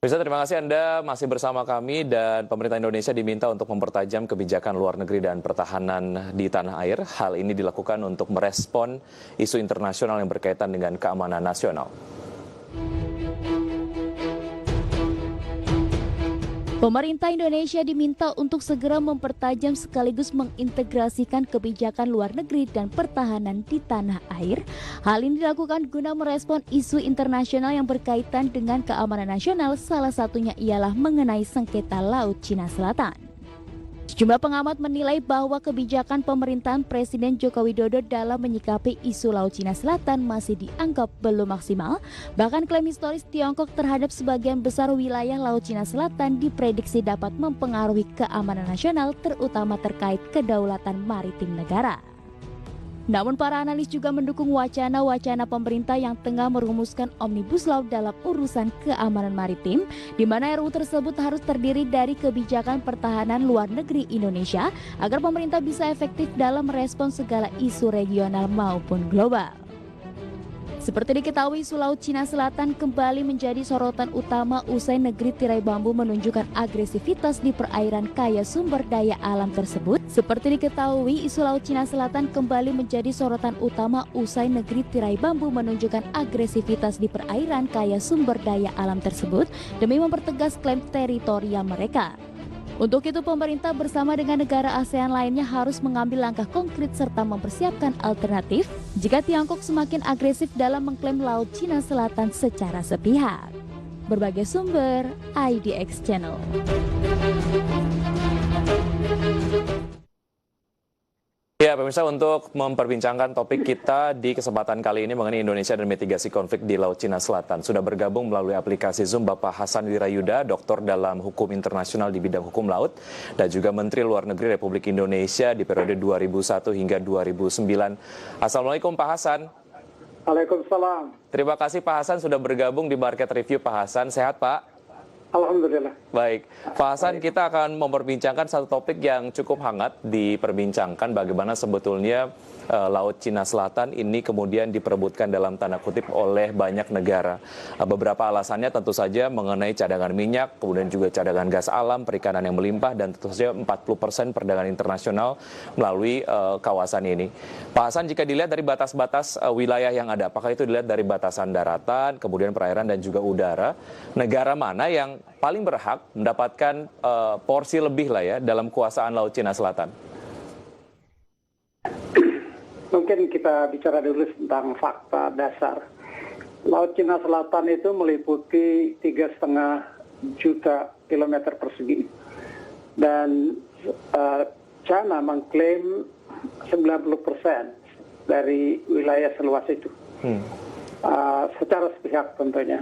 Bisa, terima kasih Anda masih bersama kami dan pemerintah Indonesia diminta untuk mempertajam kebijakan luar negeri dan pertahanan di tanah air. Hal ini dilakukan untuk merespon isu internasional yang berkaitan dengan keamanan nasional. Pemerintah Indonesia diminta untuk segera mempertajam sekaligus mengintegrasikan kebijakan luar negeri dan pertahanan di tanah air. Hal ini dilakukan guna merespon isu internasional yang berkaitan dengan keamanan nasional, salah satunya ialah mengenai sengketa Laut Cina Selatan. Sejumlah pengamat menilai bahwa kebijakan pemerintahan Presiden Joko Widodo dalam menyikapi isu Laut Cina Selatan masih dianggap belum maksimal. Bahkan klaim historis Tiongkok terhadap sebagian besar wilayah Laut Cina Selatan diprediksi dapat mempengaruhi keamanan nasional, terutama terkait kedaulatan maritim negara. Namun para analis juga mendukung wacana-wacana pemerintah yang tengah merumuskan Omnibus Law dalam urusan keamanan maritim, di mana RUU tersebut harus terdiri dari kebijakan pertahanan luar negeri Indonesia agar pemerintah bisa efektif dalam merespons segala isu regional maupun global. Seperti diketahui, isu Laut Cina Selatan kembali menjadi sorotan utama usai negeri tirai bambu menunjukkan agresivitas di perairan kaya sumber daya alam tersebut. Seperti diketahui, isu Laut Cina Selatan kembali menjadi sorotan utama usai negeri tirai bambu menunjukkan agresivitas di perairan kaya sumber daya alam tersebut demi mempertegas klaim teritorial mereka. Untuk itu, pemerintah bersama dengan negara ASEAN lainnya harus mengambil langkah konkret serta mempersiapkan alternatif jika Tiongkok semakin agresif dalam mengklaim Laut Cina Selatan secara sepihak. Berbagai sumber, IDX Channel. Ya, pemirsa, untuk memperbincangkan topik kita di kesempatan kali ini mengenai Indonesia dan mitigasi konflik di Laut Cina Selatan, sudah bergabung melalui aplikasi Zoom Bapak Hasan Wirayuda, doktor dalam hukum internasional di bidang hukum laut, dan juga Menteri Luar Negeri Republik Indonesia di periode 2001 hingga 2009. Assalamualaikum Pak Hasan. Waalaikumsalam. Terima kasih Pak Hasan sudah bergabung di Market Review. Pak Hasan, sehat Pak? Alhamdulillah. Baik, Pak Hasan, kita akan memperbincangkan satu topik yang cukup hangat diperbincangkan, bagaimana sebetulnya Laut Cina Selatan ini kemudian diperebutkan dalam tanda kutip oleh banyak negara. Beberapa alasannya tentu saja mengenai cadangan minyak, kemudian juga cadangan gas alam, perikanan yang melimpah, dan tentu saja 40% perdagangan internasional melalui kawasan ini. Pak Hasan, jika dilihat dari batas-batas wilayah yang ada, apakah itu dilihat dari batasan daratan, kemudian perairan dan juga udara, negara mana yang paling berhak mendapatkan porsi lebih lah ya dalam kuasaan Laut Cina Selatan? Mungkin kita bicara dulu tentang fakta dasar. Laut Cina Selatan itu meliputi 3,5 juta kilometer persegi. Dan China mengklaim 90% dari wilayah seluas itu. Secara sepihak tentunya.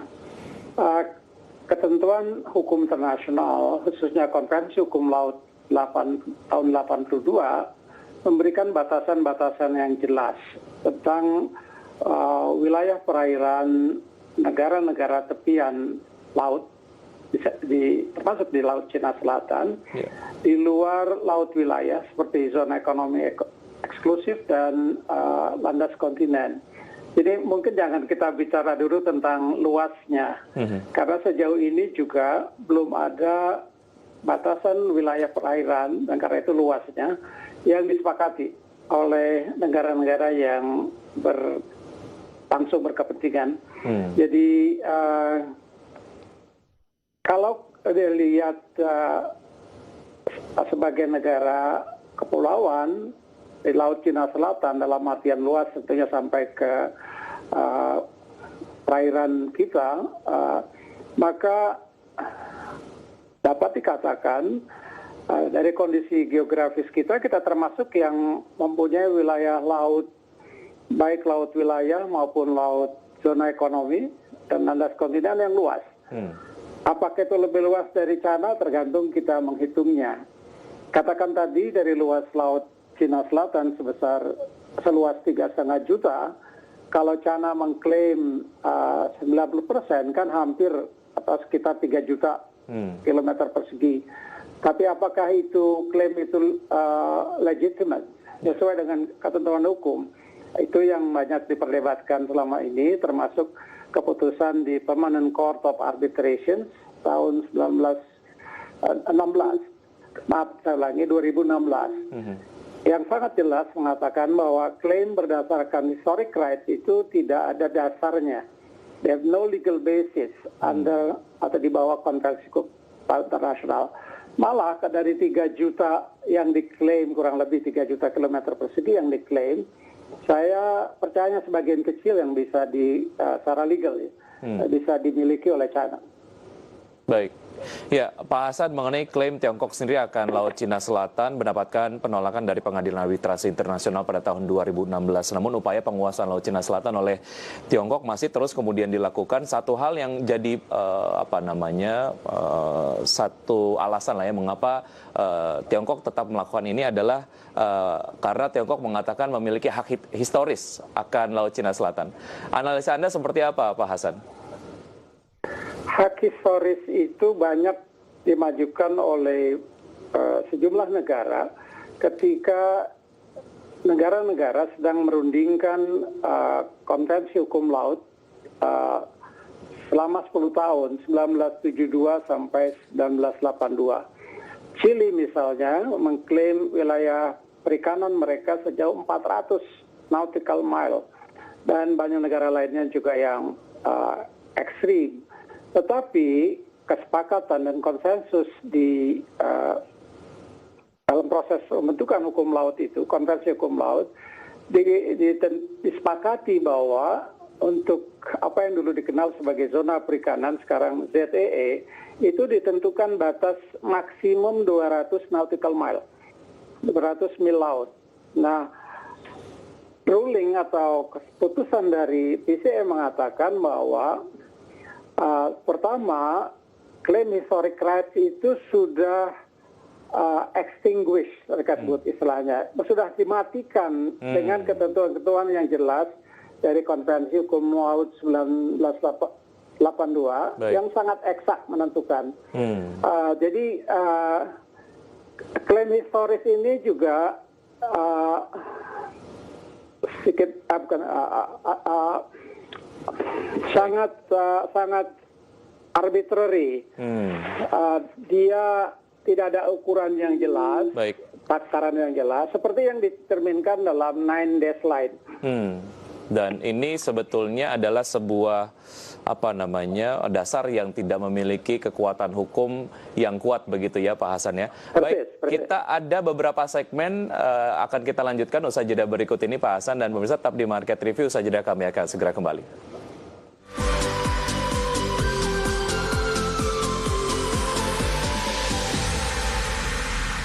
Ketentuan hukum internasional, khususnya Konvensi Hukum Laut tahun 82, memberikan batasan-batasan yang jelas tentang wilayah perairan negara-negara tepian laut, termasuk di Laut Cina Selatan, di luar laut wilayah seperti zona ekonomi eksklusif dan landas kontinen. Jadi mungkin jangan kita bicara dulu tentang luasnya, karena sejauh ini juga belum ada batasan wilayah perairan, dan karena itu luasnya yang disepakati oleh negara-negara yang langsung berkepentingan. Jadi kalau dilihat sebagai negara kepulauan di Laut Cina Selatan dalam artian luas tentunya sampai ke perairan kita, maka dapat dikatakan dari kondisi geografis kita termasuk yang mempunyai wilayah laut, baik laut wilayah maupun laut zona ekonomi dan landas kontinen yang luas. Apakah itu lebih luas dari China? Tergantung kita menghitungnya. Katakan tadi dari luas Laut Cina Selatan seluas 3,5 juta, kalau China mengklaim 90% kan hampir atau sekitar 3 juta kilometer persegi. Tapi apakah itu klaim itu legitimate sesuai dengan ketentuan hukum? Itu yang banyak diperdebatkan selama ini, termasuk keputusan di Permanent Court of Arbitration tahun 1916. Maaf, saya ulangi 2016. Yang sangat jelas mengatakan bahwa klaim berdasarkan historic rights itu tidak ada dasarnya. They have no legal basis under atau di bawah konvensi internasional. Malah dari 3 juta yang diklaim, kurang lebih 3 juta kilometer persegi yang diklaim, saya percaya sebagian kecil yang bisa secara legal bisa dimiliki oleh China. Baik. Ya, Pak Hasan, mengenai klaim Tiongkok sendiri akan Laut Cina Selatan mendapatkan penolakan dari Pengadilan Arbitrasi Internasional pada tahun 2016. Namun upaya penguasaan Laut Cina Selatan oleh Tiongkok masih terus kemudian dilakukan. Satu hal yang jadi satu alasan lah ya mengapa Tiongkok tetap melakukan ini adalah karena Tiongkok mengatakan memiliki hak historis akan Laut Cina Selatan. Analisa Anda seperti apa, Pak Hasan? Hak historis itu banyak dimajukan oleh sejumlah negara ketika negara-negara sedang merundingkan konvensi hukum laut selama 10 tahun, 1972 sampai 1982. Chili misalnya mengklaim wilayah perikanan mereka sejauh 400 nautical mile, dan banyak negara lainnya juga yang ekstrim. Tetapi kesepakatan dan konsensus di dalam proses pembentukan hukum laut itu, konvensi hukum laut, disepakati bahwa untuk apa yang dulu dikenal sebagai zona perikanan, sekarang ZEE, itu ditentukan batas maksimum 200 nautical mile, 200 mil laut. Nah, ruling atau keputusan dari PCA mengatakan bahwa pertama, klaim historic rights itu sudah extinguished, mereka sebut istilahnya, sudah dimatikan dengan ketentuan-ketentuan yang jelas dari Konvensi Hukum Laut 1982 yang sangat eksak menentukan. Jadi klaim historis ini juga sangat arbitrary. Dia tidak ada ukuran yang jelas, takaran yang jelas, seperti yang diterminkan dalam 9 Days Line. Dan ini sebetulnya adalah sebuah dasar yang tidak memiliki kekuatan hukum yang kuat begitu ya, Pak Hasan ya. Baik, kita ada beberapa segmen akan kita lanjutkan usai jeda berikut ini, Pak Hasan, dan pemirsa tetap di Market Review. Usai jeda kami akan segera kembali.